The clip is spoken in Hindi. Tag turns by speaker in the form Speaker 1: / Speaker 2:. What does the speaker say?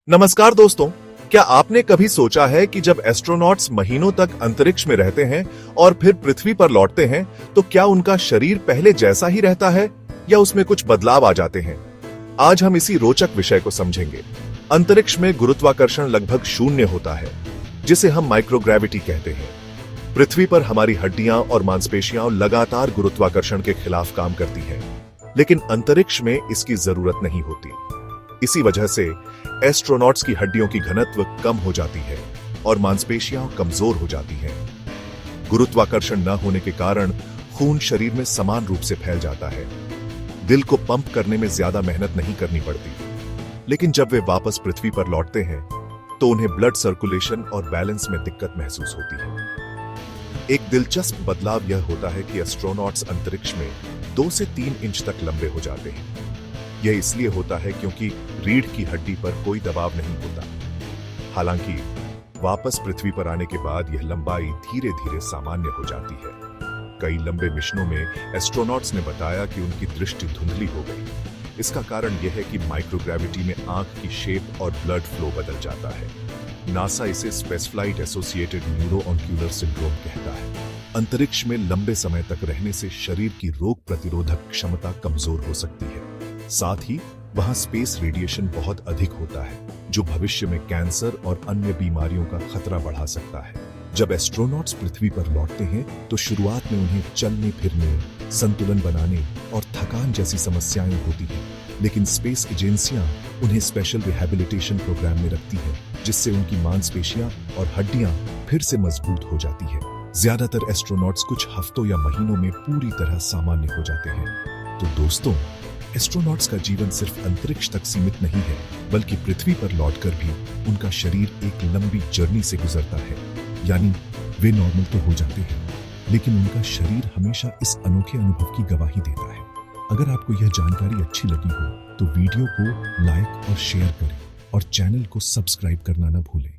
Speaker 1: नमस्कार दोस्तों, क्या आपने कभी सोचा है कि जब एस्ट्रोनॉट्स महीनों तक अंतरिक्ष में रहते हैं और फिर पृथ्वी पर लौटते हैं तो क्या उनका शरीर पहले जैसा ही रहता है या उसमें कुछ बदलाव आ जाते हैं? आज हम इसी रोचक विषय को समझेंगे। अंतरिक्ष में गुरुत्वाकर्षण लगभग शून्य होता है, जिसे हम माइक्रोग्रेविटी कहते हैं। पृथ्वी पर हमारी हड्डियां और मांसपेशियां लगातार गुरुत्वाकर्षण के खिलाफ काम करती हैं, लेकिन अंतरिक्ष में इसकी जरूरत नहीं होती। इसी वजह से एस्ट्रोनॉट्स की हड्डियों की घनत्व कम हो जाती है और मांसपेशियां कमजोर हो जाती हैं। गुरुत्वाकर्षण न होने के कारण खून शरीर में समान रूप से फैल जाता है। दिल को पंप करने में ज्यादा मेहनत नहीं करनी पड़ती। लेकिन जब वे वापस पृथ्वी पर लौटते हैं तो उन्हें ब्लड सर्कुलेशन और बैलेंस में दिक्कत महसूस होती है। एक दिलचस्प बदलाव यह होता है कि एस्ट्रोनॉट्स अंतरिक्ष में 2 से 3 इंच तक लंबे हो जाते हैं। यह इसलिए होता है क्योंकि रीढ़ की हड्डी पर कोई दबाव नहीं होता। हालांकि वापस पृथ्वी पर आने के बाद यह लंबाई धीरे धीरे सामान्य हो जाती है। कई लंबे मिशनों में एस्ट्रोनॉट्स ने बताया कि उनकी दृष्टि धुंधली हो गई। इसका कारण यह है कि माइक्रोग्रेविटी में आंख की शेप और ब्लड फ्लो बदल जाता है। नासा इसे स्पेसफ्लाइट एसोसिएटेड न्यूरोऑन्क्यूलर सिंड्रोम कहता है। अंतरिक्ष में लंबे समय तक रहने से शरीर की रोग प्रतिरोधक क्षमता कमजोर हो सकती है। साथ ही वहां स्पेस रेडिएशन बहुत अधिक होता है, जो भविष्य में कैंसर और अन्य बीमारियों का खतरा बढ़ा सकता है। जब एस्ट्रोनॉट्स पृथ्वी पर लौटते हैं तो शुरुआत में उन्हें चलने फिरने, संतुलन बनाने और थकान जैसी समस्याएं होती हैं, लेकिन स्पेस एजेंसियां उन्हें स्पेशल रिहैबिलिटेशन प्रोग्राम में रखती हैं, जिससे उनकी मांसपेशियां और हड्डियां फिर से मजबूत हो जाती है। ज्यादातर एस्ट्रोनॉट्स कुछ हफ्तों या महीनों में पूरी तरह सामान्य हो जाते हैं। तो दोस्तों, एस्ट्रोनॉट्स का जीवन सिर्फ अंतरिक्ष तक सीमित नहीं है, बल्कि पृथ्वी पर लौटकर भी उनका शरीर एक लंबी जर्नी से गुजरता है। यानी वे नॉर्मल तो हो जाते हैं, लेकिन उनका शरीर हमेशा इस अनोखे अनुभव की गवाही देता है। अगर आपको यह जानकारी अच्छी लगी हो तो वीडियो को लाइक और शेयर करें और चैनल को सब्सक्राइब करना न भूलें।